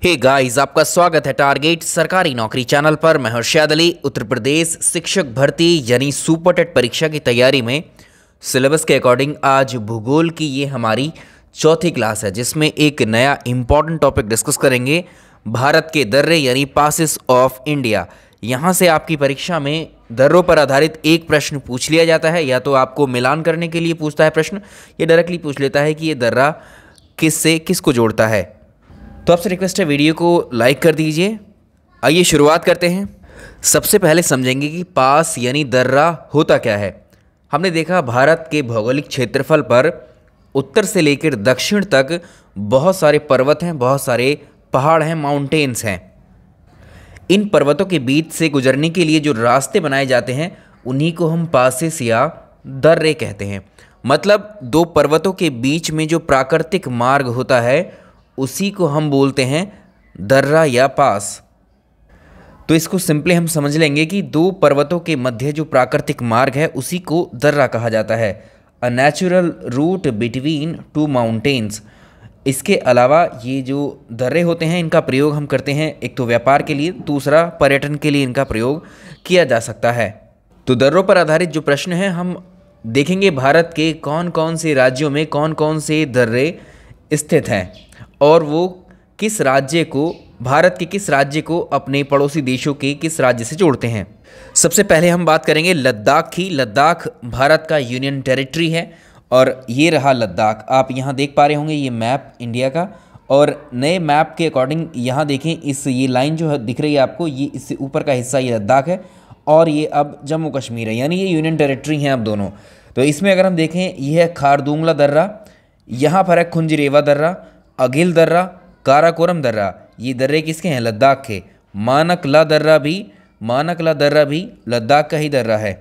Hey guys, आपका स्वागत है टारगेट सरकारी नौकरी चैनल पर। मैं हर्षद अली। उत्तर प्रदेश शिक्षक भर्ती यानी सुपर टेट परीक्षा की तैयारी में सिलेबस के अकॉर्डिंग आज भूगोल की ये हमारी चौथी क्लास है, जिसमें एक नया इम्पॉर्टेंट टॉपिक डिस्कस करेंगे, भारत के दर्रे यानी पासेस ऑफ इंडिया। यहाँ से आपकी परीक्षा में दर्रों पर आधारित एक प्रश्न पूछ लिया जाता है, या तो आपको मिलान करने के लिए पूछता है प्रश्न, या डायरेक्टली पूछ लेता है कि ये दर्रा किससे किसको जोड़ता है। तो आपसे रिक्वेस्ट है, वीडियो को लाइक कर दीजिए। आइए शुरुआत करते हैं। सबसे पहले समझेंगे कि पास यानी दर्रा होता क्या है। हमने देखा भारत के भौगोलिक क्षेत्रफल पर उत्तर से लेकर दक्षिण तक बहुत सारे पर्वत हैं, बहुत सारे पहाड़ हैं, माउंटेन्स हैं। इन पर्वतों के बीच से गुजरने के लिए जो रास्ते बनाए जाते हैं उन्हीं को हम पासेस या दर्रे कहते हैं। मतलब दो पर्वतों के बीच में जो प्राकृतिक मार्ग होता है उसी को हम बोलते हैं दर्रा या पास। तो इसको सिंपली हम समझ लेंगे कि दो पर्वतों के मध्य जो प्राकृतिक मार्ग है उसी को दर्रा कहा जाता है, a natural route between two mountains. इसके अलावा ये जो दर्रे होते हैं इनका प्रयोग हम करते हैं, एक तो व्यापार के लिए, दूसरा पर्यटन के लिए इनका प्रयोग किया जा सकता है। तो दर्रों पर आधारित जो प्रश्न है हम देखेंगे भारत के कौन कौन से राज्यों में कौन कौन से दर्रे स्थित हैं और वो किस राज्य को, भारत के किस राज्य को अपने पड़ोसी देशों के किस राज्य से जोड़ते हैं। सबसे पहले हम बात करेंगे लद्दाख की। लद्दाख भारत का यूनियन टेरिटरी है और ये रहा लद्दाख। आप यहाँ देख पा रहे होंगे ये मैप इंडिया का, और नए मैप के अकॉर्डिंग यहाँ देखें, इस ये लाइन जो है दिख रही है आपको, ये इससे ऊपर का हिस्सा ये लद्दाख है और ये अब जम्मू कश्मीर है, यानी ये यूनियन टेरिटरी हैं अब दोनों। तो इसमें अगर हम देखें, ये है खारदुंगला दर्रा, यहाँ पर है खुंजरेवा दर्रा, अघिल दर्रा, काराकोरम दर्रा। ये दर्रे किसके हैं? लद्दाख के। मानकला दर्रा भी लद्दाख का ही दर्रा है।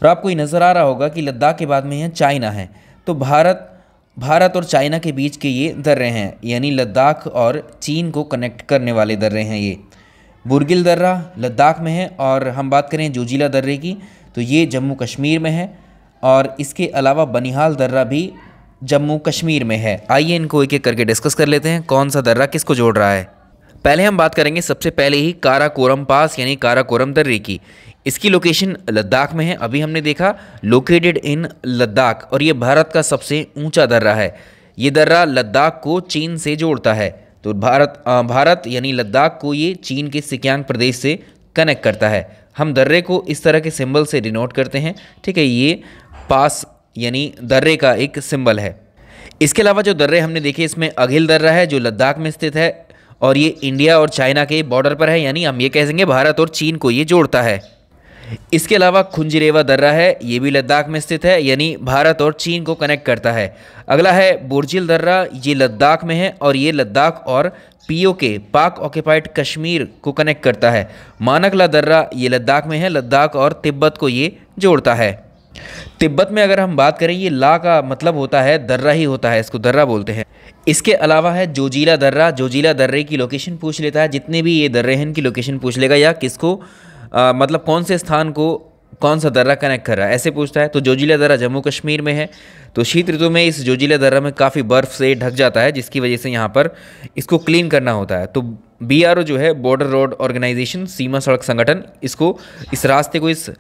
और आपको ये नज़र आ रहा होगा कि लद्दाख के बाद में है चाइना है। तो भारत और चाइना के बीच के ये दर्रे हैं, यानी लद्दाख और चीन को कनेक्ट करने वाले दर्रे हैं ये। बुरगिल दर्रा लद्दाख में है, और हम बात करें जोजिला दर्रे की तो ये जम्मू कश्मीर में है, और इसके अलावा बनिहाल दर्रा भी जम्मू कश्मीर में है। आइए इनको एक एक करके डिस्कस कर लेते हैं, कौन सा दर्रा किसको जोड़ रहा है। पहले हम बात करेंगे सबसे पहले ही काराकोरम पास यानी काराकोरम दर्रे की। इसकी लोकेशन लद्दाख में है, अभी हमने देखा, लोकेटेड इन लद्दाख, और ये भारत का सबसे ऊंचा दर्रा है। ये दर्रा लद्दाख को चीन से जोड़ता है। तो भारत यानी लद्दाख को ये चीन के सिक्यांग प्रदेश से कनेक्ट करता है। हम दर्रे को इस तरह के सिंबल से डिनोट करते हैं, ठीक है। ये पास यानी दर्रे का एक सिंबल है। इसके अलावा जो दर्रे हमने देखे, इसमें अघिल दर्रा है जो लद्दाख में स्थित है, और ये इंडिया और चाइना के बॉर्डर पर है, यानी हम ये कह सकेंगे भारत और चीन को ये जोड़ता है। इसके अलावा खुंजरेवा दर्रा है, ये भी लद्दाख में स्थित है, यानी भारत और चीन को कनेक्ट करता है। अगला है बुर्जिल दर्रा, ये लद्दाख में है और ये लद्दाख और पीओके पाक ऑक्यूपाइड कश्मीर को कनेक्ट करता है। मानकला दर्रा ये लद्दाख में है, लद्दाख और तिब्बत को ये जोड़ता है। तिब्बत में अगर हम बात करें, ये ला का मतलब होता है दर्रा ही होता है, इसको दर्रा बोलते हैं। इसके अलावा है जोजिला दर्रा। जोजिला दर्रे की लोकेशन पूछ लेता है, जितने भी ये दर्रे हैं इनकी लोकेशन पूछ लेगा, या किसको मतलब कौन से स्थान को कौन सा दर्रा कनेक्ट कर रहा है, ऐसे पूछता है। तो जोजिला दर्रा जम्मू कश्मीर में है। तो शीत ऋतु में इस जोजिला दर्रा में काफ़ी बर्फ़ से ढक जाता है, जिसकी वजह से यहाँ पर इसको क्लीन करना होता है। तो BRO जो है, बॉर्डर रोड ऑर्गेनाइजेशन, सीमा सड़क संगठन, इस रास्ते को, इस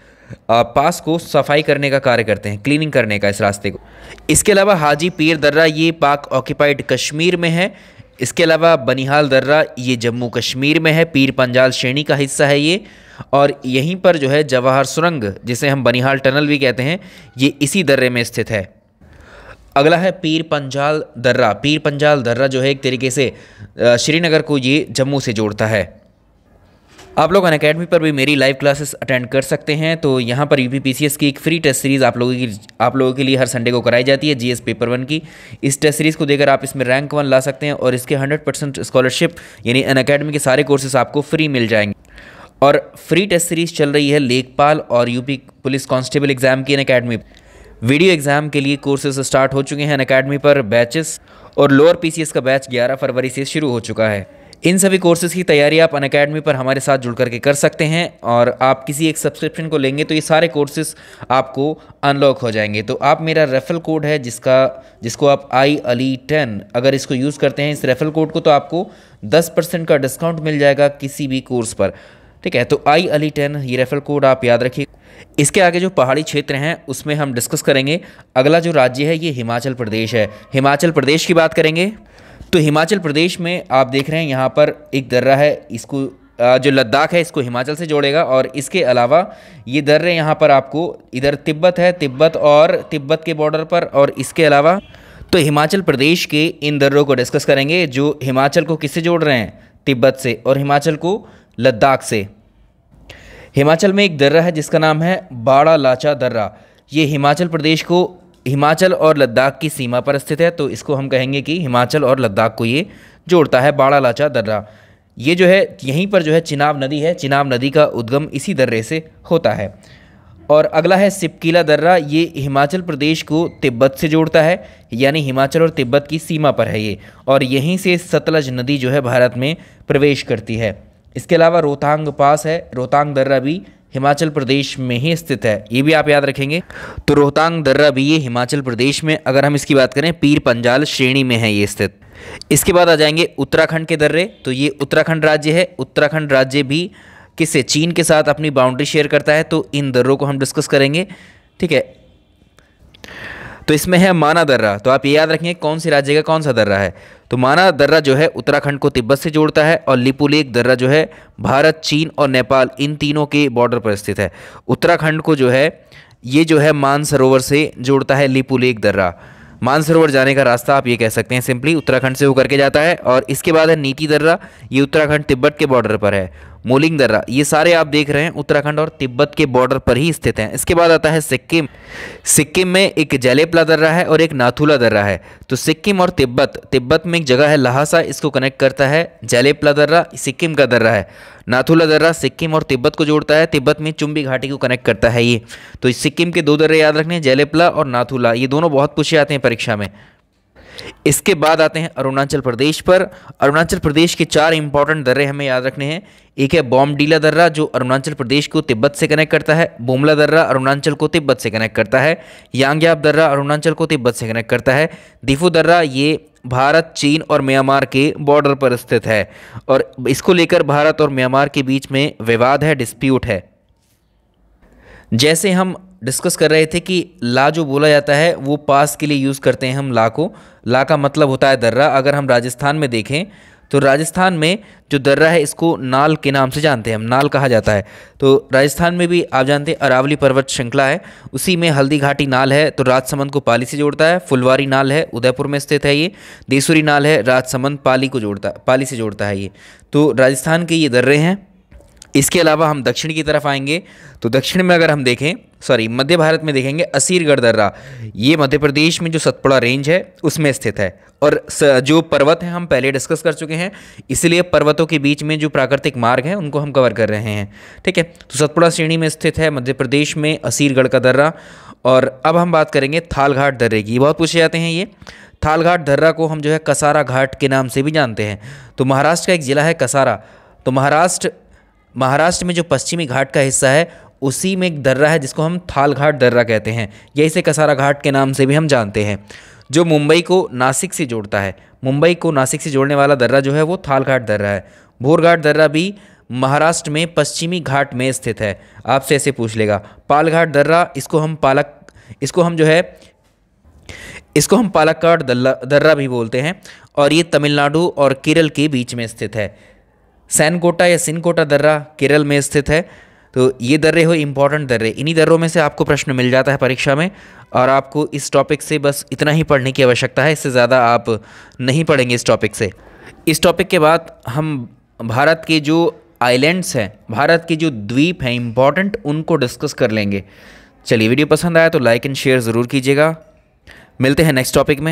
पास को सफाई करने का कार्य करते हैं, क्लीनिंग करने का इस रास्ते को। इसके अलावा हाजी पीर दर्रा ये पाक ऑक्यूपाइड कश्मीर में है। इसके अलावा बनिहाल दर्रा ये जम्मू कश्मीर में है, पीर पंजाल श्रेणी का हिस्सा है ये, और यहीं पर जो है जवाहर सुरंग, जिसे हम बनिहाल टनल भी कहते हैं, ये इसी दर्रे में स्थित है। अगला है पीर पंजाल दर्रा। पीर पंजाल दर्रा जो है एक तरीके से श्रीनगर को ये जम्मू से जोड़ता है। आप लोग अनअकैडमी पर भी मेरी लाइव क्लासेस अटेंड कर सकते हैं। तो यहाँ पर UPPCS की एक फ्री टेस्ट सीरीज़ आप लोगों के लिए हर संडे को कराई जाती है, GS पेपर 1 की। इस टेस्ट सीरीज़ को देकर आप इसमें रैंक 1 ला सकते हैं, और इसके 100% स्कॉलरशिप यानी अनअकैडमी के सारे कोर्सेज आपको फ्री मिल जाएंगे। और फ्री टेस्ट सीरीज़ चल रही है लेखपाल और UP पुलिस कांस्टेबल एग्जाम की अनअकैडमी। वीडियो एग्जाम के लिए कोर्सेज स्टार्ट हो चुके हैं अनअकैडमी पर बैचेस, और लोअर PCS का बैच 11 फरवरी से शुरू हो चुका है। इन सभी कोर्सेज़ की तैयारी आप अनअकैडमी पर हमारे साथ जुड़ करके कर सकते हैं और आप किसी एक सब्सक्रिप्शन को लेंगे तो ये सारे कोर्सेज़ आपको अनलॉक हो जाएंगे। तो आप मेरा रेफरल कोड है जिसको आप IALI10 अगर इसको यूज़ करते हैं इस रेफरल कोड को, तो आपको 10% का डिस्काउंट मिल जाएगा किसी भी कोर्स पर। ठीक है, तो IALI10 ये रेफरल कोड आप याद रखिए। इसके आगे जो पहाड़ी क्षेत्र हैं उसमें हम डिस्कस करेंगे। अगला जो राज्य है ये हिमाचल प्रदेश है। हिमाचल प्रदेश की बात करेंगे तो हिमाचल प्रदेश में आप देख रहे हैं यहाँ पर एक दर्रा है, इसको जो लद्दाख है इसको हिमाचल से जोड़ेगा। और इसके अलावा ये दर्रे यहाँ पर आपको इधर तिब्बत है, तिब्बत के बॉर्डर पर, और इसके अलावा तो हिमाचल प्रदेश के इन दर्रों को डिस्कस करेंगे जो हिमाचल को किससे जोड़ रहे हैं, तिब्बत से, और हिमाचल को लद्दाख से। हिमाचल में एक दर्रा है जिसका नाम है बाड़ा लाचा दर्रा। ये हिमाचल प्रदेश को हिमाचल और लद्दाख की सीमा पर स्थित है, तो इसको हम कहेंगे कि हिमाचल और लद्दाख को ये जोड़ता है बाड़ा लाचा दर्रा। ये जो है यहीं पर जो है चिनाब नदी है, चिनाब नदी का उद्गम इसी दर्रे से होता है। और अगला है सिपकीला दर्रा। ये हिमाचल प्रदेश को तिब्बत से जोड़ता है, यानी हिमाचल और तिब्बत की सीमा पर है ये, और यहीं से सतलज नदी जो है भारत में प्रवेश करती है। इसके अलावा रोहतांग पास है, रोहतांग दर्रा भी हिमाचल प्रदेश में ही स्थित है, ये भी आप याद रखेंगे। तो रोहतांग दर्रा भी ये हिमाचल प्रदेश में, अगर हम इसकी बात करें, पीर पंजाल श्रेणी में है ये स्थित। इसके बाद आ जाएंगे उत्तराखंड के दर्रे। तो ये उत्तराखंड राज्य है। उत्तराखंड राज्य भी किससे, चीन के साथ अपनी बाउंड्री शेयर करता है, तो इन दर्रों को हम डिस्कस करेंगे। ठीक है, तो इसमें है माना दर्रा। तो आप ये याद रखेंगे कौन से राज्य का कौन सा दर्रा है। तो माना दर्रा जो है उत्तराखंड को तिब्बत से जोड़ता है, और लिपुलेख दर्रा जो है भारत, चीन और नेपाल इन तीनों के बॉर्डर पर स्थित है। उत्तराखंड को जो है ये जो है मानसरोवर से जोड़ता है लिपुलेख दर्रा। मानसरोवर जाने का रास्ता आप ये कह सकते हैं सिंपली उत्तराखंड से होकर के जाता है। और इसके बाद है नीति दर्रा, ये उत्तराखंड तिब्बत के बॉर्डर पर है। मोलिंग दर्रा, ये सारे आप देख रहे हैं उत्तराखंड और तिब्बत के बॉर्डर पर ही स्थित हैं। इसके बाद आता है सिक्किम। सिक्किम में एक जलेपला दर्रा है और एक नाथुला दर्रा है। तो सिक्किम और तिब्बत में एक जगह है लहासा, इसको कनेक्ट करता है जलेपला दर्रा, सिक्किम का दर्रा है। नाथुला दर्रा सिक्किम और तिब्बत को जोड़ता है, तिब्बत में चुम्बी घाटी को कनेक्ट करता है ये। तो सिक्किम के दो दर्रे याद रखने हैं, जलेपला और नाथुला, ये दोनों बहुत पूछे आते हैं परीक्षा में। इसके बाद आते हैं अरुणाचल प्रदेश पर। अरुणाचल प्रदेश के 4 इंपॉर्टेंट दर्रे हमें याद रखने हैं। एक है बोमडीला दर्रा जो अरुणाचल प्रदेश को तिब्बत से कनेक्ट करता है। बोमला दर्रा अरुणाचल को तिब्बत से कनेक्ट करता है। यांग्याप दर्रा अरुणाचल को तिब्बत से कनेक्ट करता है। दिफू दर्रा ये भारत, चीन और म्यांमार के बॉर्डर पर स्थित है, और इसको लेकर भारत और म्यांमार के बीच में विवाद है, डिस्प्यूट है। जैसे हम डिस्कस कर रहे थे कि ला जो बोला जाता है वो पास के लिए यूज़ करते हैं हम ला को। ला का मतलब होता है दर्रा। अगर हम राजस्थान में देखें तो राजस्थान में जो दर्रा है इसको नाल के नाम से जानते हैं हम, नाल कहा जाता है। तो राजस्थान में भी आप जानते हैं अरावली पर्वत श्रृंखला है, उसी में हल्दी घाटी नाल है, तो राजसमंद को पाली से जोड़ता है। फुलवारी नाल है, उदयपुर में स्थित है ये। देसुरी नाल है, राजसमंद पाली से जोड़ता है ये। तो राजस्थान के ये दर्रे हैं। इसके अलावा हम दक्षिण की तरफ आएंगे तो दक्षिण में अगर हम देखें, मध्य भारत में देखेंगे असीरगढ़ दर्रा। ये मध्य प्रदेश में जो सतपुड़ा रेंज है उसमें स्थित है, और जो पर्वत हैं हम पहले डिस्कस कर चुके हैं, इसलिए पर्वतों के बीच में जो प्राकृतिक मार्ग हैं उनको हम कवर कर रहे हैं। ठीक है, तो सतपुड़ा श्रेणी में स्थित है मध्य प्रदेश में असीरगढ़ का दर्रा। और अब हम बात करेंगे थालघाट दर्रे की। बहुत पूछे जाते हैं ये। थालघाट दर्रा को हम जो है कसारा घाट के नाम से भी जानते हैं। तो महाराष्ट्र का एक ज़िला है कसारा। तो महाराष्ट्र में जो पश्चिमी घाट का हिस्सा है उसी में एक दर्रा है जिसको हम थालघाट दर्रा कहते हैं, या इसे कसारा घाट के नाम से भी हम जानते हैं, जो मुंबई को नासिक से जोड़ता है। मुंबई को नासिक से जोड़ने वाला दर्रा जो है वो थालघाट दर्रा है। भोरघाट दर्रा भी महाराष्ट्र में पश्चिमी घाट में स्थित है, आपसे ऐसे पूछ लेगा। पालघाट दर्रा, इसको हम पालक्काड दर्रा भी बोलते हैं, और ये तमिलनाडु और केरल के बीच में स्थित है। सैनकोटा या सिनकोटा दर्रा केरल में स्थित है। तो ये दर्रे हो इंपॉर्टेंट दर्रे। इन्हीं दर्रों में से आपको प्रश्न मिल जाता है परीक्षा में, और आपको इस टॉपिक से बस इतना ही पढ़ने की आवश्यकता है, इससे ज़्यादा आप नहीं पढ़ेंगे इस टॉपिक से। इस टॉपिक के बाद हम भारत के जो आइलैंड्स हैं, भारत के जो द्वीप हैं इंपॉर्टेंट, उनको डिस्कस कर लेंगे। चलिए, वीडियो पसंद आया तो लाइक एंड शेयर ज़रूर कीजिएगा। मिलते हैं नेक्स्ट टॉपिक में।